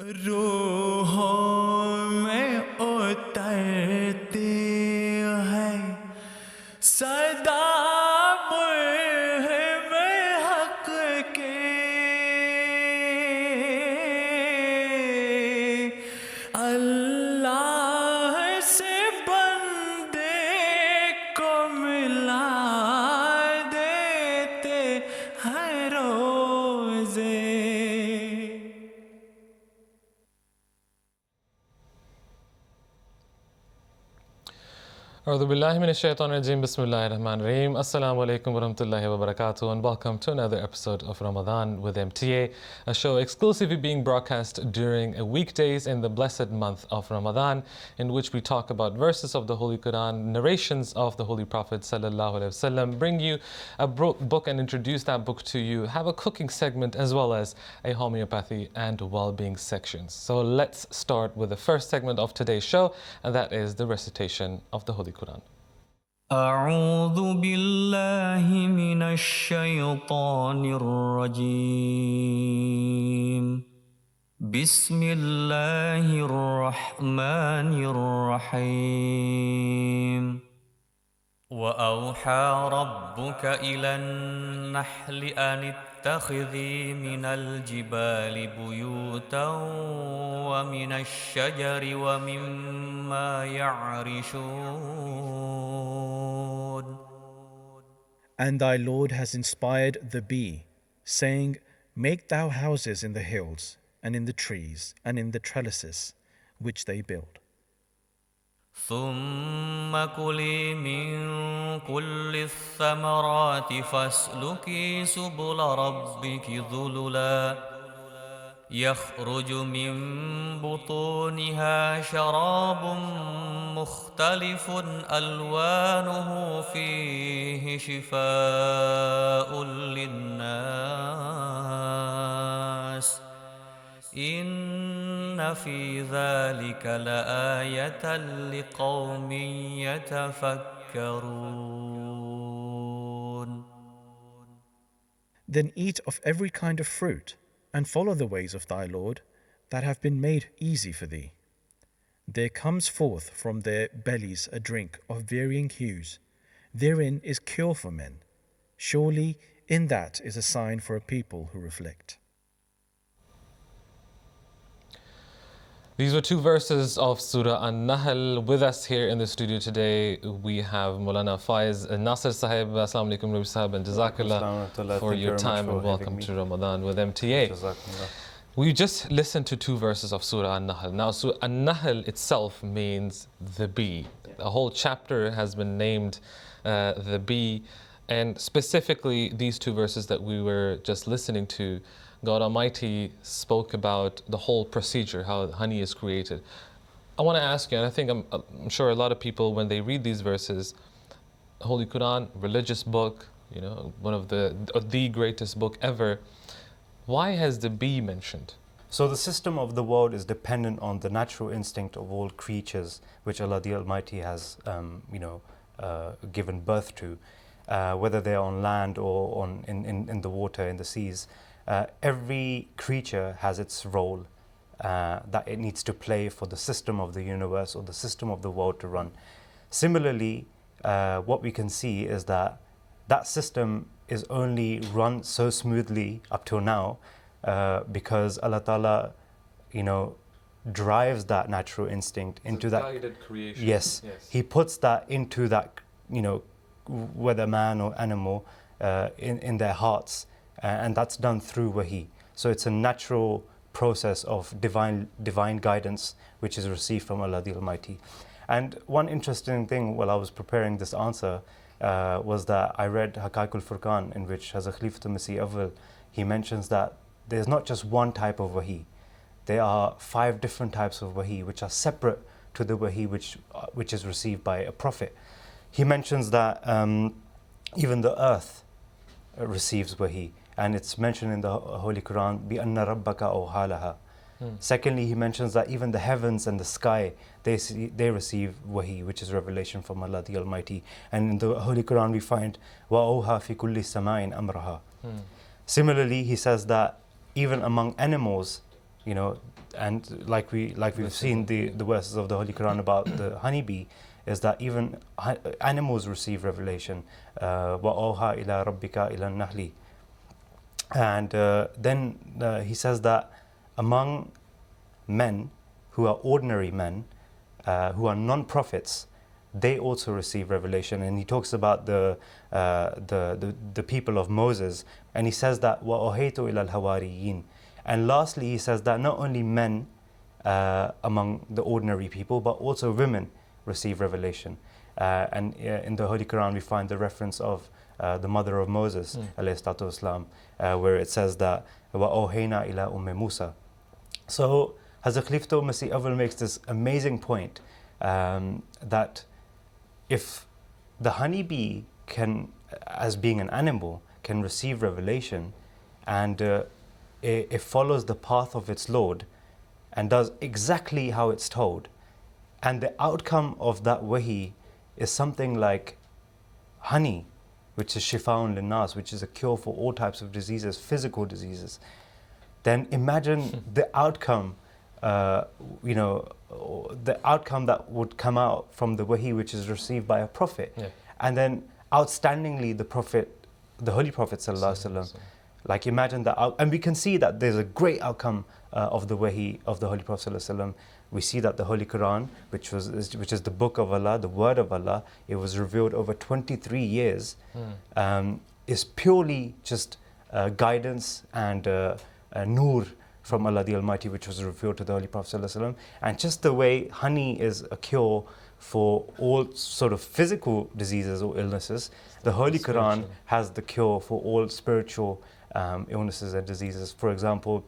रूहों में उतरती है सदा मुल्हिम हक के अल्लाह से बंदे को मिला देते हैं रोज़े. A'udhu billahi minash shaitanir rajeem. Bismillahir rahmanir rahim. Assalamu alaikum wa rahmatullahi wa barakatuh, and welcome to another episode of Ramadan with MTA, a show exclusively being broadcast during weekdays in the blessed month of Ramadan, in which we talk about verses of the Holy Quran, narrations of the Holy Prophet sallallahu alaihi wasallam, bring you a book and introduce that book to you, have a cooking segment as well as a homeopathy and well-being sections. So let's start with the first segment of today's show, and that is the recitation of the Holy Quran. أعوذ بالله من الشيطان الرجيم. بسم الله الرحمن الرحيم. وأوحى ربك إلى النحل أن اتخذي من الجبال بيوتا ومن الشجر ومما يعرشون. And thy Lord has inspired the bee, saying, Make thou houses in the hills, and in the trees, and in the trellises which they build. ثم كلي من كل الثمرات فاسلكي سبل ربك ذللا يخرج من بطونها شراب مختلف ألوانه فيه شفاء للناس إن في ذلك لآية لقوم يتفكرون. Then eat of every kind of fruit, and follow the ways of thy Lord that have been made easy for thee. There comes forth from their bellies a drink of varying hues. Therein is cure for men. Surely in that is a sign for a people who reflect. These were two verses of Surah An-Nahl. With us here in the studio today, we have Maulana Faiz Nasir Sahib. Assalamu alaikum, Rabi Sahib, and Jazakallah for your time, and welcome to Ramadan with MTA. We just listened to two verses of Surah An-Nahl. Now, Surah An-Nahl itself means the bee. A whole chapter has been named the bee, and specifically these two verses that we were just listening to, God Almighty spoke about the whole procedure, how honey is created. I want to ask you, and I think I'm sure a lot of people, when they read these verses, Holy Quran, religious book, you know, one of the greatest book ever, why has the bee mentioned? So the system of the world is dependent on the natural instinct of all creatures, which Allah the Almighty has, given birth to, whether they are on land or in the water, in the seas. Every creature has its role that it needs to play for the system of the universe or the system of the world to run. Similarly, what we can see is that system is only run so smoothly up till now because Allah Ta'ala, drives that natural instinct into that guided creation. Yes, He puts that into that, whether man or animal, in their hearts. And that's done through wahi. So it's a natural process of divine guidance which is received from Allah the Almighty. And one interesting thing while I was preparing this answer was that I read Haqaiqul Furqan, in which Hazrat Khalifatul Masih Awwal, he mentions that there's not just one type of wahi. There are 5 different types of wahi which are separate to the wahi which is received by a prophet. He mentions that even the earth receives wahi. And it's mentioned in the Holy Quran, بِأَنَّ رَبَّكَ أَوْحَالَهَا. Secondly, he mentions that even the heavens and the sky, they receive wahi, which is revelation from Allah the Almighty. And in the Holy Quran we find وَأَوْحَى فِي كُلِّ سَمَاءٍ أَمْرَهَا. Similarly, he says that even among animals, and like we've seen the verses of the Holy Quran about the honeybee, is that even animals receive revelation. وَأَوْحَى إِلَىٰ رَبِّكَ إِلَى النَّحْلِ. And then he says that among men who are ordinary men, who are non-prophets, they also receive revelation. And he talks about the people of Moses, and he says that وَأَوْحَيْتُ إِلَى الْحَوَارِيِّينَ. And lastly, he says that not only men among the ordinary people, but also women receive revelation. And in the Holy Quran, we find the reference of the mother of Moses, alayhi salatu wasalam, where it says that وَأَوْحَيْنَا إِلَى أُمِّ مُوسَى. So Hazrat Khalifatul Masih Awwal makes this amazing point, that if the honeybee can, as being an animal, can receive revelation, and it follows the path of its Lord and does exactly how it's told, and the outcome of that wahi is something like honey, which is shifa'un linnas, which is a cure for all types of diseases, physical diseases, then imagine the outcome, the outcome that would come out from the wahi which is received by a prophet. Yeah. And then outstandingly the Holy Prophet sallallahu alaihi wasallam, like imagine that, and we can see that there's a great outcome of the wahi of the Holy Prophet sallallahu alaihi wasallam. We see that the Holy Quran, which is the book of Allah, the word of Allah, it was revealed over 23 years, is purely just guidance and nur from Allah the Almighty, which was revealed to the Holy Prophet sallallahu alaihi wasallam. And just the way honey is a cure for all sort of physical diseases or illnesses, the Holy Quran has the cure for all spiritual illnesses and diseases. For example,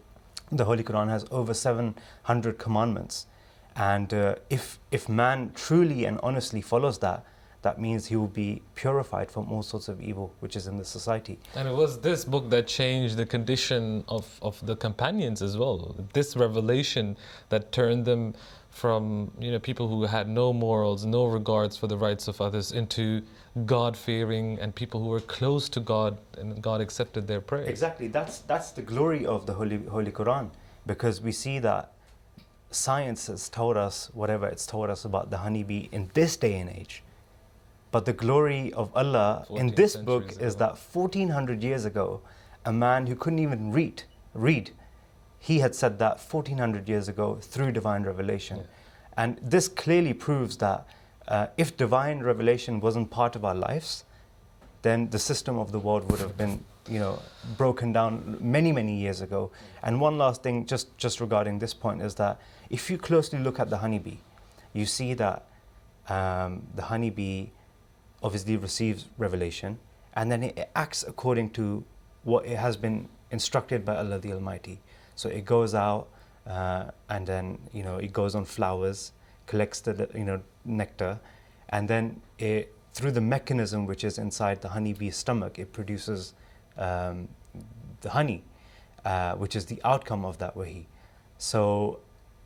the Holy Quran has over 700 commandments, and if man truly and honestly follows that, that means he will be purified from all sorts of evil which is in the society. And it was this book that changed the condition of the companions as well. This revelation that turned them from people who had no morals, no regards for the rights of others, into God-fearing and people who were close to God, and God accepted their prayers. Exactly, that's the glory of the Holy Quran, because we see that science has told us whatever it's told us about the honeybee in this day and age. But the glory of Allah in this book is that 1400 years ago, a man who couldn't even read, he had said that 1400 years ago through divine revelation. And this clearly proves that if divine revelation wasn't part of our lives, then the system of the world would have been broken down many years ago. And one last thing just regarding this point is that if you closely look at the honeybee, you see that the honeybee obviously receives revelation, and then it acts according to what it has been instructed by Allah the Almighty. So it goes out and then it goes on flowers, collects the nectar, and then it, through the mechanism which is inside the honeybee's stomach, it produces the honey, which is the outcome of that wahi. So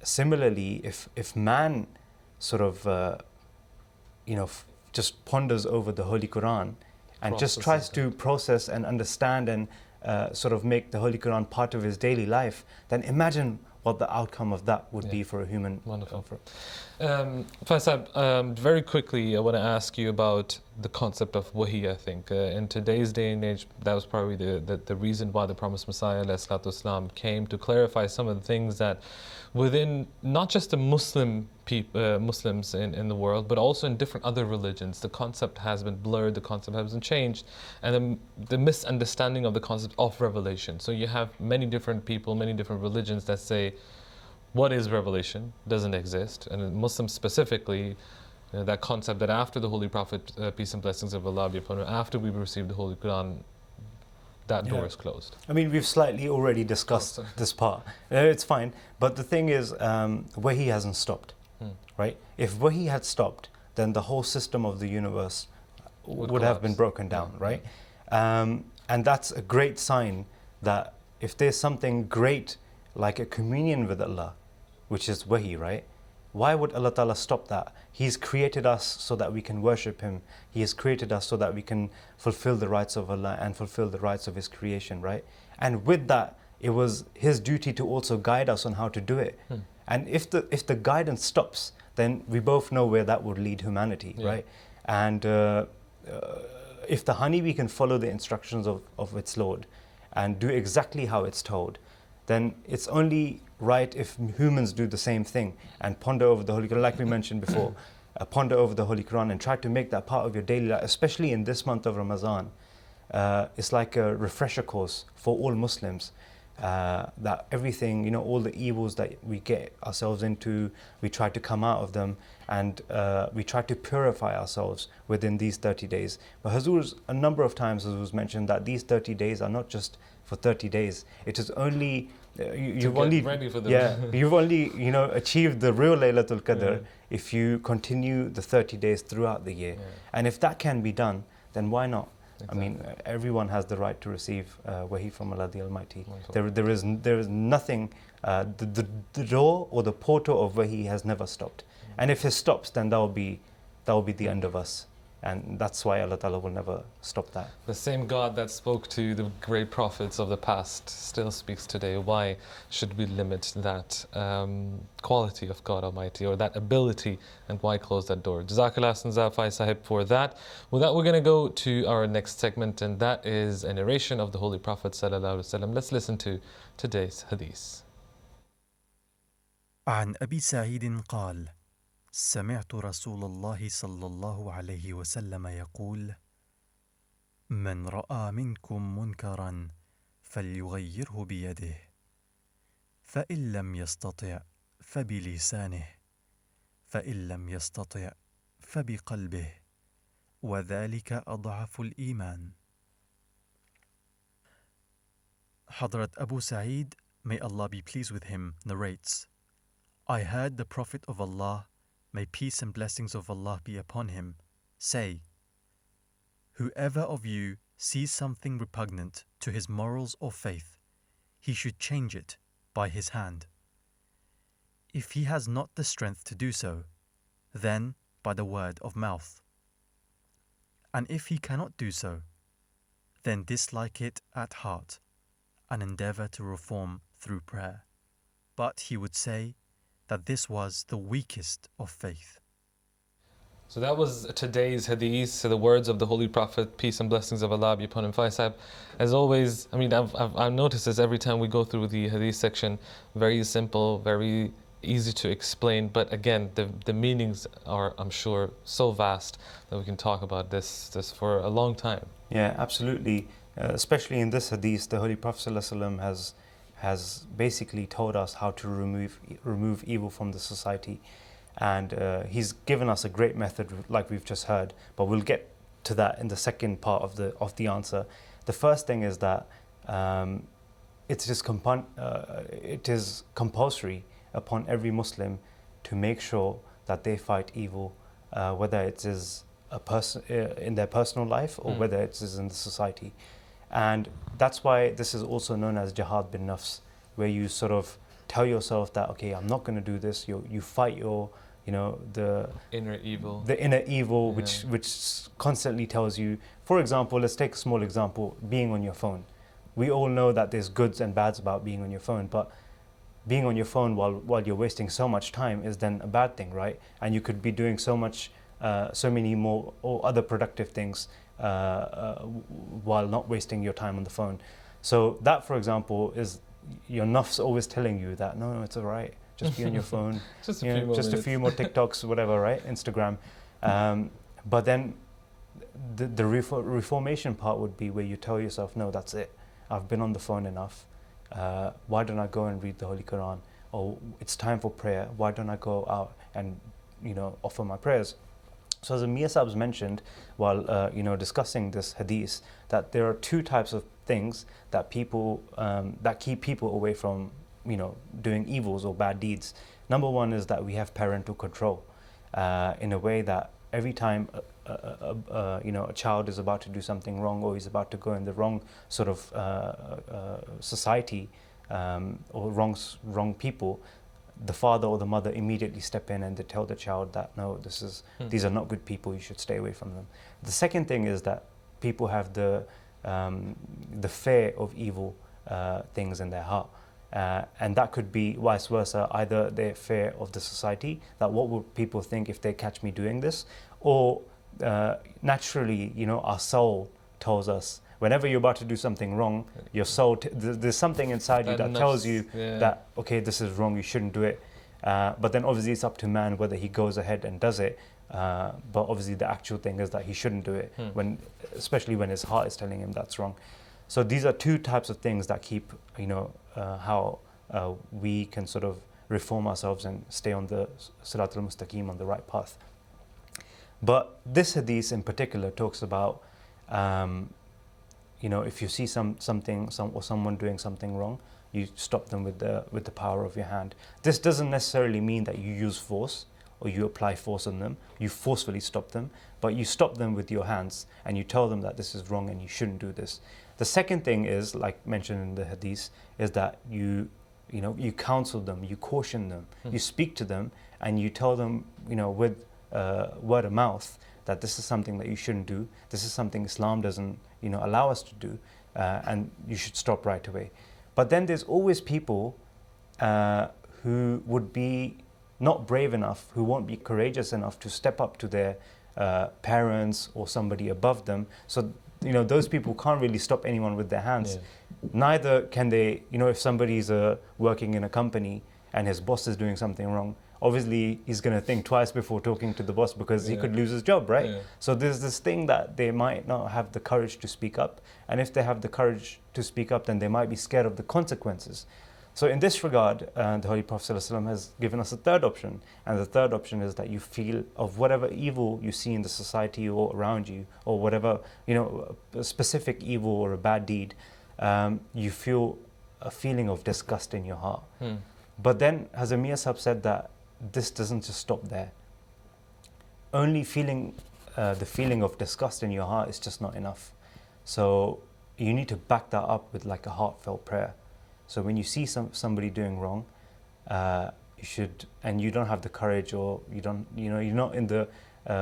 similarly, if man sort of just ponders over the Holy Quran and just tries to process and understand and sort of make the Holy Quran part of his daily life, then imagine what the outcome of that would be for a human. Wonderful. Faisal, very quickly, I want to ask you about the concept of wahi. I think in today's day and age, that was probably the reason why the promised Messiah ﷺ came, to clarify some of the things that within not just the Muslims in the world, but also in different other religions, the concept has been blurred, the concept has been changed, and the misunderstanding of the concept of revelation. So you have many different people, many different religions that say, what is revelation? Doesn't exist. And in Muslims specifically, that concept that after the Holy Prophet, peace and blessings of Allah be upon him, after we received the Holy Quran, that door is closed. I mean, we've slightly already discussed this part. It's fine. But the thing is, wahi hasn't stopped, right? If wahi had stopped, then the whole system of the universe would have been broken down, right? And that's a great sign that if there's something great like a communion with Allah, which is wahi, right? Why would Allah Ta'ala stop that? He's created us so that we can worship Him. He has created us so that we can fulfill the rights of Allah and fulfill the rights of His creation, right? And with that, it was his duty to also guide us on how to do it. And if the guidance stops, then we both know where that would lead humanity, right? And if the honeybee can follow the instructions of its Lord and do exactly how it's told, then it's only right if humans do the same thing and ponder over the Holy Quran, like we mentioned before, ponder over the Holy Quran and try to make that part of your daily life, especially in this month of Ramadan. It's like a refresher course for all Muslims. That everything, you know, all the evils that we get ourselves into, we try to come out of them, and we try to purify ourselves within these 30 days. But Hazur's, a number of times Hazur's mentioned that these 30 days are not just for 30 days. It is only, you've only, ready for them. you've only, you know, achieved the real Laylatul Qadr if you continue the 30 days throughout the year. And if that can be done, then why not? Exactly. I mean, everyone has the right to receive wahi from Allah the Almighty. There is nothing, the door or the portal of wahi has never stopped. And if it stops, then that will be the end of us. And that's why Allah Ta'ala will never stop that. The same God that spoke to the great prophets of the past still speaks today. Why should we limit that quality of God Almighty, or that ability, and why close that door? Jazakallah Faiz Sahib for that. With that, we're going to go to our next segment, and that is a narration of the Holy Prophet Sallallahu Alaihi Wasallam. Let's listen to today's hadith. عن أبي سعيد قال: سمعت رسول الله صلى الله عليه وسلم يقول: من رأى منكم منكرا فليغيره بيده، فإن لم يستطع فبلسانه، فإن لم يستطع فبقلبه، وذلك أضعف الإيمان. Hadrat Abu Sa'id, may Allah be pleased with him, narrates: I heard the Prophet of Allah, may peace and blessings of Allah be upon him, say: whoever of you sees something repugnant to his morals or faith, he should change it by his hand. If he has not the strength to do so, then by the word of mouth. And if he cannot do so, then dislike it at heart and endeavor to reform through prayer. But he would say that this was the weakest of faith. So that was today's hadith, the words of the Holy Prophet, peace and blessings of Allah be upon him. Faiz Sahib, as always, I mean, I've noticed this every time we go through the hadith section. Very simple, very easy to explain, but again, the meanings are, I'm sure, so vast that we can talk about this for a long time. Yeah, absolutely. Especially in this hadith, the Holy Prophet ﷺ has basically told us how to remove evil from the society, and he's given us a great method, like we've just heard. But we'll get to that in the second part of the answer. The first thing is that it is compulsory upon every Muslim to make sure that they fight evil, whether it is a person in their personal life or whether it is in the society. And that's why this is also known as jihad bin nafs, where you sort of tell yourself that, okay, I'm not going to do this. You fight your, the inner evil. The inner evil, which constantly tells you. For example, let's take a small example: being on your phone. We all know that there's goods and bads about being on your phone, but being on your phone while you're wasting so much time is then a bad thing, right? And you could be doing so many more or other productive things while not wasting your time on the phone. So that, for example, is your nafs always telling you that no, it's all right, just be on your phone, just a few more TikToks, whatever, right? Instagram. But then the reformation part would be where you tell yourself, no, that's it. I've been on the phone enough. Why don't I go and read the Holy Quran? Or it's time for prayer. Why don't I go out and offer my prayers? So as Amir Saab's mentioned while discussing this hadith, that there are two types of things that people that keep people away from doing evils or bad deeds. Number one is that we have parental control, in a way that every time a child is about to do something wrong, or he's about to go in the wrong sort of society or wrong people, the father or the mother immediately step in and they tell the child that no, these are not good people, you should stay away from them. The second thing is that people have the fear of evil things in their heart. And that could be vice versa, either their fear of the society, that what will people think if they catch me doing this, or naturally, our soul tells us, whenever you're about to do something wrong, your soul, there's something inside you that tells you that, okay, this is wrong, you shouldn't do it. But then obviously it's up to man whether he goes ahead and does it. But obviously the actual thing is that he shouldn't do it, especially when his heart is telling him that's wrong. So these are two types of things that keep, how we can sort of reform ourselves and stay on the Sirat al-Mustaqim, on the right path. But this hadith in particular talks about, if you see someone doing something wrong, you stop them with the power of your hand. This doesn't necessarily mean that you use force or you apply force on them. You forcefully stop them, but you stop them with your hands and you tell them that this is wrong and you shouldn't do this. The second thing is, like mentioned in the hadith, is that you counsel them, you caution them, you speak to them, and you tell them, with word of mouth, that this is something that you shouldn't do. This is something Islam doesn't, allow us to do, and you should stop right away. But then there's always people who would be not brave enough, who won't be courageous enough to step up to their parents or somebody above them. So those people can't really stop anyone with their hands. Neither can they, if somebody's working in a company and his boss is doing something wrong, obviously he's going to think twice before talking to the boss, because he could lose his job, right? So there's this thing that they might not have the courage to speak up. And if they have the courage to speak up, then they might be scared of the consequences. So in this regard, the Holy Prophet ﷺ has given us a third option. And the third option is that you feel of whatever evil you see in the society or around you, or whatever, a specific evil or a bad deed, you feel a feeling of disgust in your heart. But then Hazrat Mia Sahib said that this doesn't just stop there. Only feeling the feeling of disgust in your heart is just not enough. So you need to back that up with like a heartfelt prayer. So when you see somebody doing wrong, you should, and you don't have the courage, or you're not in the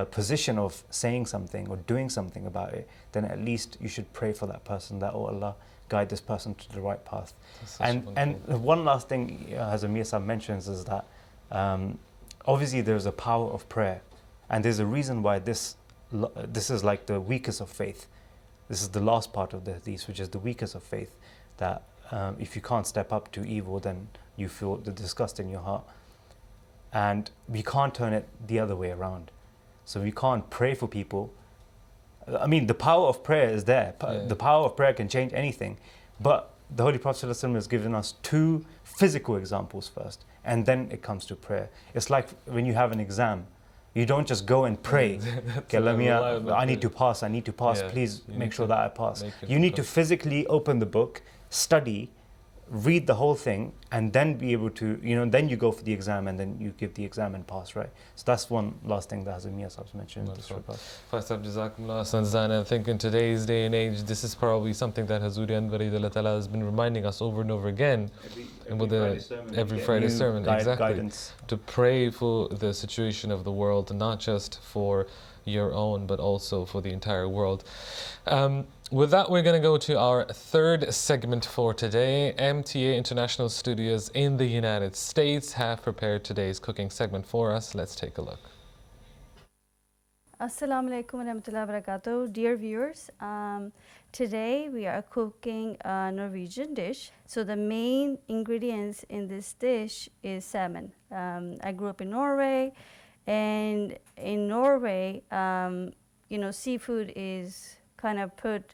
position of saying something or doing something about it, then at least you should pray for that person, that, oh Allah, guide this person to the right path. And one last thing Hazrat Mia Sahib mentions is that obviously there's a power of prayer, and there's a reason why this is like the weakest of faith. This is the last part of the hadith, which is the weakest of faith, that if you can't step up to evil, then you feel the disgust in your heart. And we can't turn it the other way around. So we can't pray for people. I mean, the power of prayer is there. The power of prayer can change anything. But the Holy Prophet ﷺ has given us two physical examples first, and then it comes to prayer. It's like when you have an exam. You don't just go and pray, okay, I need to pass, please make sure that I pass. You need to physically open the book, study, read the whole thing, and then be able to, then you go for the exam, and then you give the exam and pass, right? So that's one last thing that Hazrat Mia Sahib mentioned in this regard. First up, Jazakumullah Sanzan, I think in today's day and age, this is probably something that Hazuri Anwar Ta'ala has been reminding us over and over again. Every Friday sermon, exactly. Guidance. To pray for the situation of the world, not just for your own, but also for the entire world. With that, we're going to go to our third segment for today. MTA International Studios in the United States have prepared today's cooking segment for us. Let's take a look. Assalamu alaikum warahmatullahi wabarakatuh. Dear viewers, today we are cooking a Norwegian dish. So the main ingredients in this dish is salmon. I grew up in Norway, and in Norway, seafood is kind of put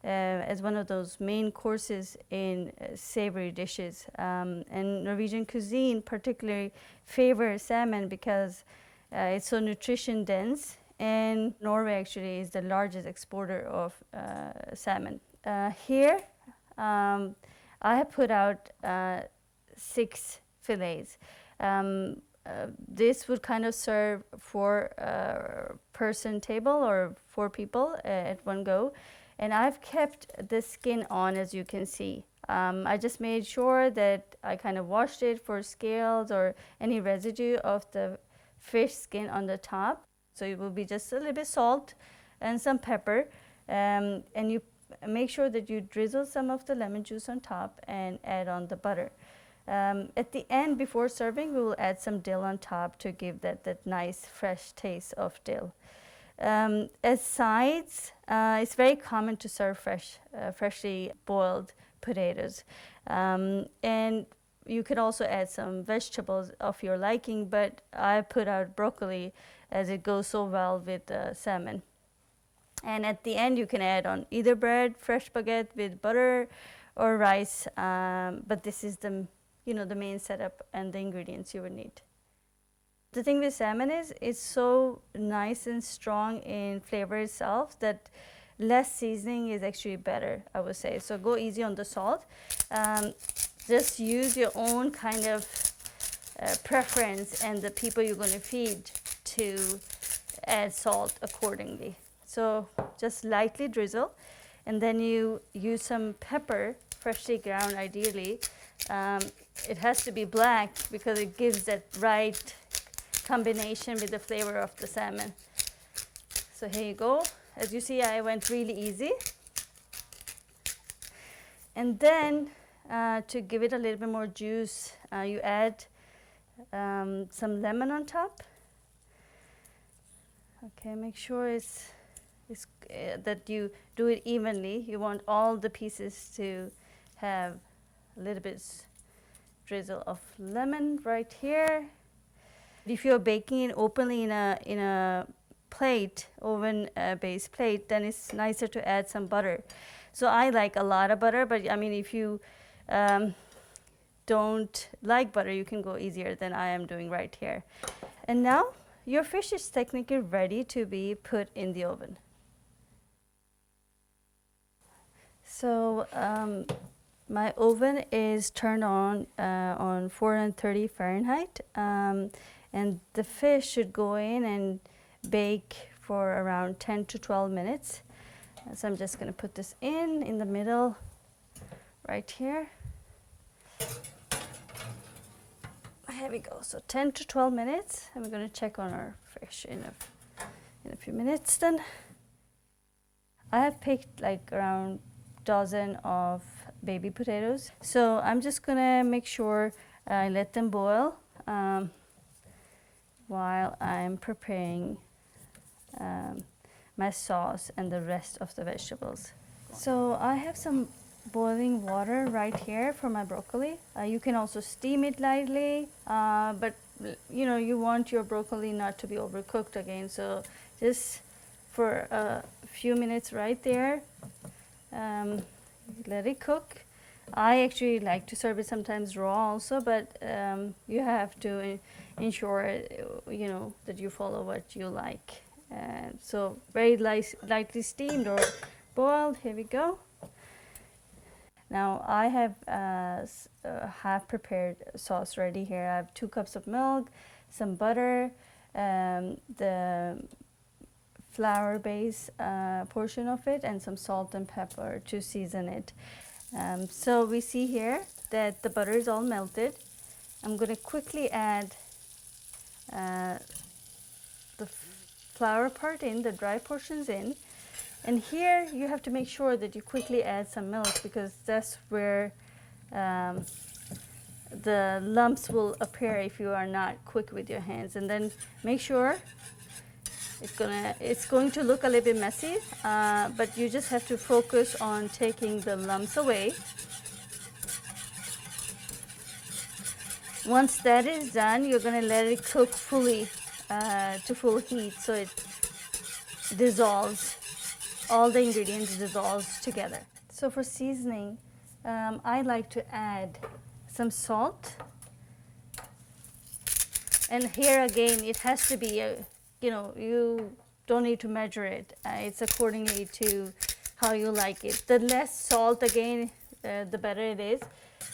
as one of those main courses in savory dishes. And Norwegian cuisine particularly favors salmon because it's so nutrition dense, and Norway actually is the largest exporter of salmon. Here, I have put out 6 fillets. This would kind of serve 4-person table, or 4 people at one go. And I've kept the skin on, as you can see. I just made sure that I kind of washed it for scales or any residue of the fish skin on the top. So it will be just a little bit salt and some pepper. And you make sure that you drizzle some of the lemon juice on top and add on the butter. At the end, before serving, we will add some dill on top to give that nice fresh taste of dill. As sides, it's very common to serve freshly boiled potatoes. And you could also add some vegetables of your liking, but I put out broccoli as it goes so well with salmon. And at the end, you can add on either bread, fresh baguette with butter, or rice. But this is the main setup and the ingredients you would need. The thing with salmon is it's so nice and strong in flavor itself that less seasoning is actually better, I would say. So go easy on the salt. Just use your own kind of preference and the people you're going to feed to add salt accordingly. So just lightly drizzle, and then you use some pepper, freshly ground ideally. It has to be black because it gives that right combination with the flavor of the salmon. So here you go. As you see, I went really easy. And then to give it a little bit more juice, you add some lemon on top. Okay, make sure that you do it evenly. You want all the pieces to have a little bit drizzle of lemon right here. If you're baking it openly in a plate, oven-based plate, then it's nicer to add some butter. So I like a lot of butter, but I mean, if you don't like butter, you can go easier than I am doing right here. And now your fish is technically ready to be put in the oven. So my oven is turned on 430 Fahrenheit, and the fish should go in and bake for around 10 to 12 minutes. So I'm just going to put this in the middle right here. Here we go. So 10 to 12 minutes. And we're going to check on our fish in a few minutes then. I have picked like around dozen of baby potatoes. So I'm just going to make sure I let them boil while I'm preparing my sauce and the rest of the vegetables. So I have some boiling water right here for my broccoli. You can also steam it lightly, but you want your broccoli not to be overcooked again. So just for a few minutes right there, let it cook. I actually like to serve it sometimes raw also, but you have to ensure that you follow what you like. So very lightly steamed or boiled. Here we go. Now I have half prepared sauce ready here. I have 2 cups of milk, some butter, the flour base portion of it, and some salt and pepper to season it. So we see here that the butter is all melted. I'm going to quickly add the flour part in, the dry portions in. And here you have to make sure that you quickly add some milk, because that's where the lumps will appear if you are not quick with your hands. And then make sure it's going to look a little bit messy, but you just have to focus on taking the lumps away. Once that is done, you're going to let it cook fully to full heat, so it dissolves. All the ingredients dissolves together. So for seasoning, I like to add some salt. And here again, it has to be, you don't need to measure it. It's accordingly to how you like it. The less salt, again, the better it is.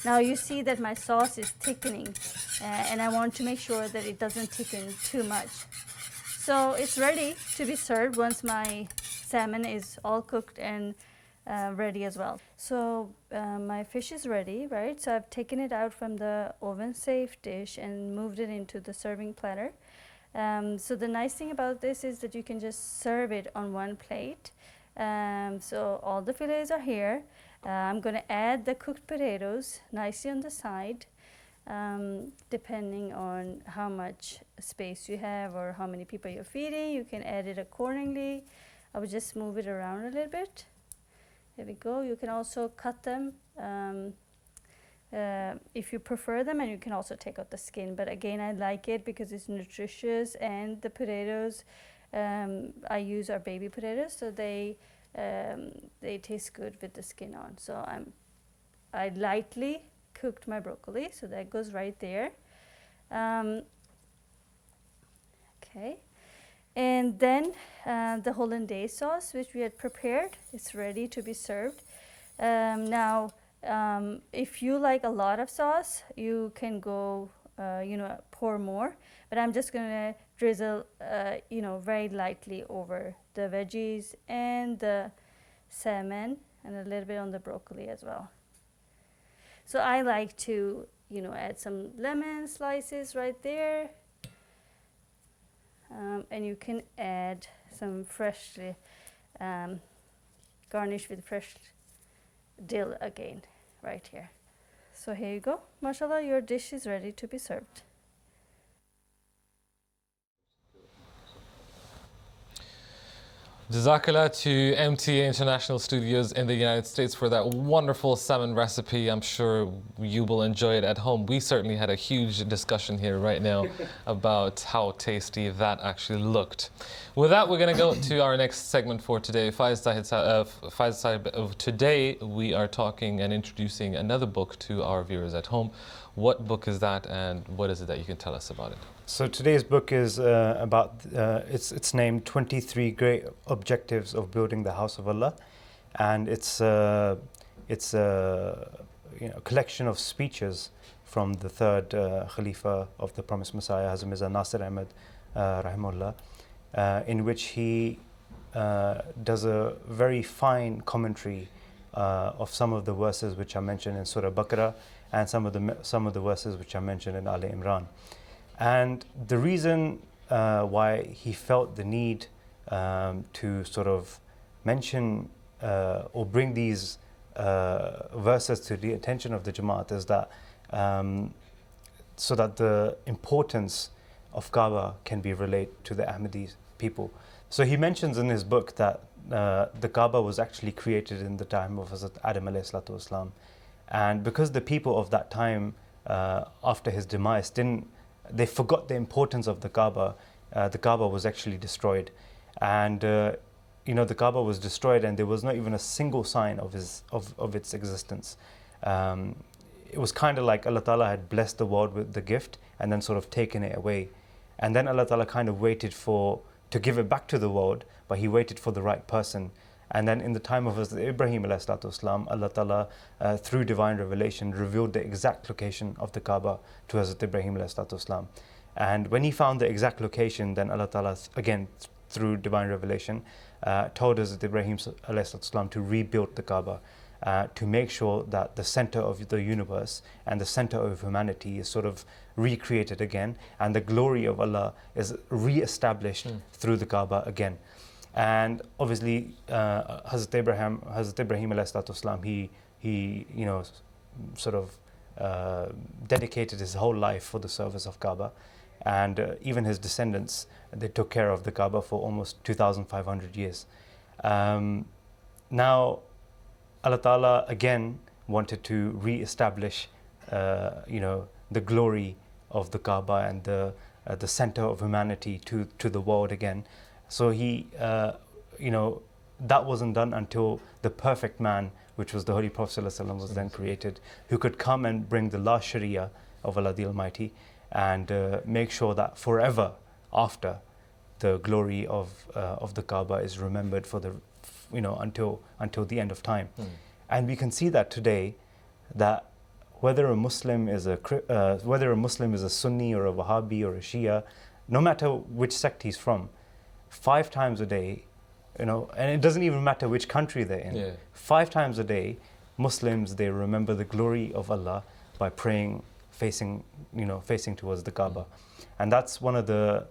Now you see that my sauce is thickening, and I want to make sure that it doesn't thicken too much. So it's ready to be served once my salmon is all cooked and ready as well. So my fish is ready, right? So I've taken it out from the oven safe dish and moved it into the serving platter. So the nice thing about this is that you can just serve it on one plate. So all the fillets are here. I'm going to add the cooked potatoes nicely on the side. Depending on how much space you have or how many people you're feeding, you can add it accordingly. I will just move it around a little bit. There we go. You can also cut them if you prefer them, and you can also take out the skin. But again, I like it because it's nutritious, and the potatoes I use are baby potatoes, so they taste good with the skin on. So I lightly cooked my broccoli, so that goes right there. Okay, and then the hollandaise sauce, which we had prepared, is ready to be served. Now, if you like a lot of sauce, you can go, pour more. But I'm just gonna drizzle, very lightly over the veggies and the salmon, and a little bit on the broccoli as well. So I like to, add some lemon slices right there. And you can add some freshly garnish with fresh dill again right here. So here you go. Mashallah, your dish is ready to be served. Jazakallah to MTA International Studios in the United States for that wonderful salmon recipe. I'm sure you will enjoy it at home. We certainly had a huge discussion here right now about how tasty that actually looked. With that, we're going to go to our next segment for today. Today, we are talking and introducing another book to our viewers at home. What book is that, and what is it that you can tell us about it? So today's book is it's named 23 Great Objectives of Building the House of Allah, and it's a collection of speeches from the third Khalifa of the Promised Messiah, Hazrat Mirza Nasir Ahmad rahimahullah, in which he does a very fine commentary of some of the verses which are mentioned in Surah Baqarah and some of the verses which are mentioned in Ali Imran. And the reason why he felt the need to sort of mention or bring these verses to the attention of the Jamaat is that so that the importance of Kaaba can be relayed to the Ahmadi people. So he mentions in his book that the Kaaba was actually created in the time of Hazrat Adam alayhi salatu wasalam. And because the people of that time, after his demise, they forgot the importance of the Kaaba was actually destroyed. And the Kaaba was destroyed, and there was not even a single sign of its existence. It was kind of like Allah Ta'ala had blessed the world with the gift and then sort of taken it away. And then Allah Ta'ala kind of waited to give it back to the world, but he waited for the right person. And then in the time of Hazrat Ibrahim alayhi salatu wasalam, Allah Ta'ala, through divine revelation, revealed the exact location of the Kaaba to Hazrat Ibrahim alayhi salatu wasalam. And when he found the exact location, then Allah Ta'ala, again, through divine revelation, told Hazrat Ibrahim alayhi salatu wasalam to rebuild the Kaaba, to make sure that the center of the universe and the center of humanity is sort of recreated again, and the glory of Allah is re-established through the Kaaba again. And obviously, Hazrat Ibrahim alayhi salatu wasalam, he sort of dedicated his whole life for the service of Kaaba, and even his descendants, they took care of the Kaaba for almost 2,500 years. Now, Allah Ta'ala again wanted to re-establish, the glory of the Kaaba and the center of humanity to the world again. So he, that wasn't done until the perfect man, which was the Holy Prophet ﷺ, was then created, who could come and bring the last Sharia of Allah the Almighty and make sure that forever after, the glory of the Kaaba is remembered for the, until the end of time. And we can see that today, that whether a Muslim is a Sunni or a Wahhabi or a Shia, no matter which sect he's from, 5 times a day, and it doesn't even matter which country they're in, 5 times a day, Muslims, they remember the glory of Allah by praying, facing towards the Kaaba. And that's one of the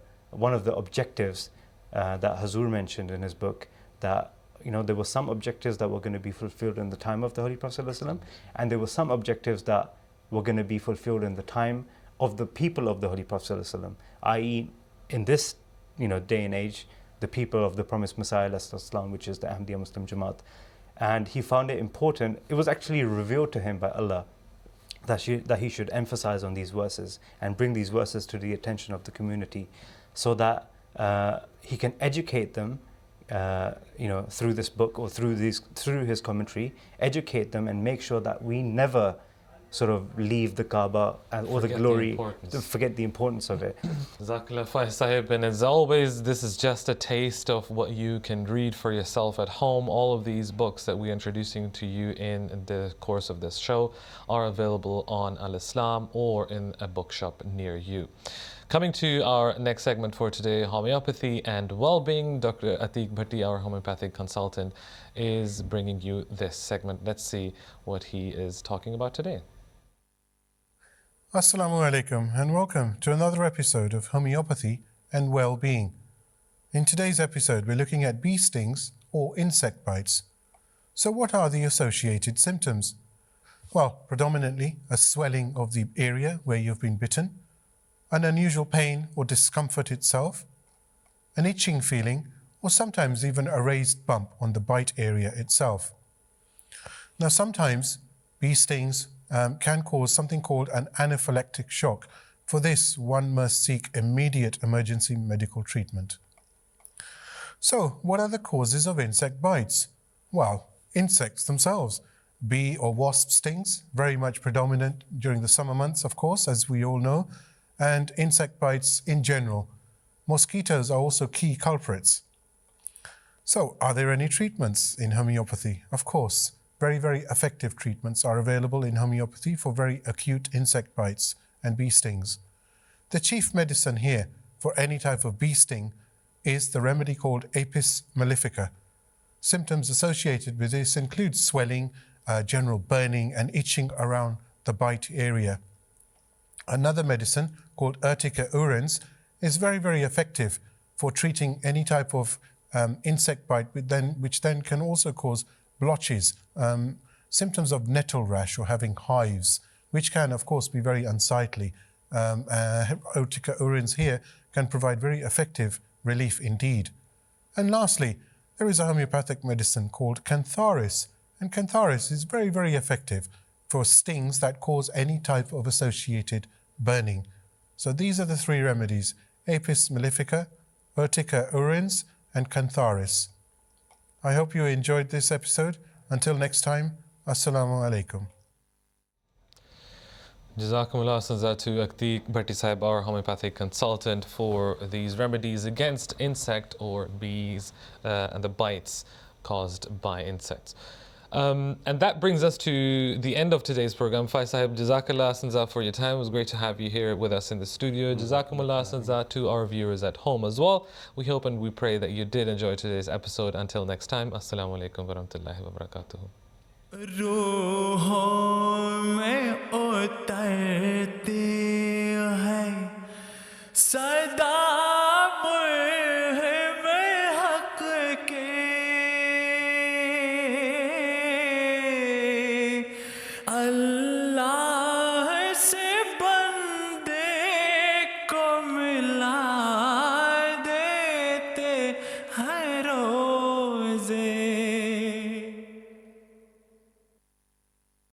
objectives that Hazur mentioned in his book, that there were some objectives that were going to be fulfilled in the time of the Holy Prophet ﷺ, and there were some objectives that were going to be fulfilled in the time of the people of the Holy Prophet ﷺ, i.e. in this day and age, the people of the promised Messiah ﷺ, which is the Ahmadiyya Muslim Jamaat. And he found it important, it was actually revealed to him by Allah that he should emphasize on these verses and bring these verses to the attention of the community, so that he can educate them through this book or through his commentary, educate them and make sure that we never sort of leave the Kaaba or the glory, forget the importance of it. Jazakallah Faiz Sahib, and as always, this is just a taste of what you can read for yourself at home. All of these books that we're introducing to you in the course of this show are available on Al-Islam or in a bookshop near you. Coming to our next segment for today, homeopathy and well-being. Dr. Atiq Bhatti, our homeopathic consultant, is bringing you this segment. Let's see what he is talking about today. Assalamu alaikum and welcome to another episode of Homeopathy and Well-Being. In today's episode, we're looking at bee stings or insect bites. So what are the associated symptoms? Well, predominantly a swelling of the area where you've been bitten, an unusual pain or discomfort itself, an itching feeling, or sometimes even a raised bump on the bite area itself. Now, sometimes bee stings can cause something called an anaphylactic shock. For this, one must seek immediate emergency medical treatment. So, what are the causes of insect bites? Well, insects themselves. Bee or wasp stings, very much predominant during the summer months, of course, as we all know, and insect bites in general. Mosquitoes are also key culprits. So, are there any treatments in homeopathy? Of course. Very, very effective treatments are available in homeopathy for very acute insect bites and bee stings. The chief medicine here for any type of bee sting is the remedy called Apis mellifica. Symptoms associated with this include swelling, general burning and itching around the bite area. Another medicine called Urtica urens is very, very effective for treating any type of insect bite, which then can also cause blotches, symptoms of nettle rash or having hives, which can, of course, be very unsightly. Urtica urens here can provide very effective relief indeed. And lastly, there is a homeopathic medicine called Cantharis, and Cantharis is very, very effective for stings that cause any type of associated burning. So these are the three remedies: Apis mellifica, Urtica urens, and Cantharis. I hope you enjoyed this episode. Until next time, Assalamu alaikum. Jazakumullah Sanza to Atiq Bhatti Sahib, our homeopathic consultant, for these remedies against insect or bees and the bites caused by insects. And that brings us to the end of today's program. Faiz Sahib, Jazakallah Sanza for your time. It was great to have you here with us in the studio. Jazakumullah Sanza to our viewers at home as well. We hope and we pray that you did enjoy today's episode. Until next time, Assalamu alaikum wa rahmatullahi wa barakatuh. रूहों में उतरती है सदा मुहिम हक के अल्लाह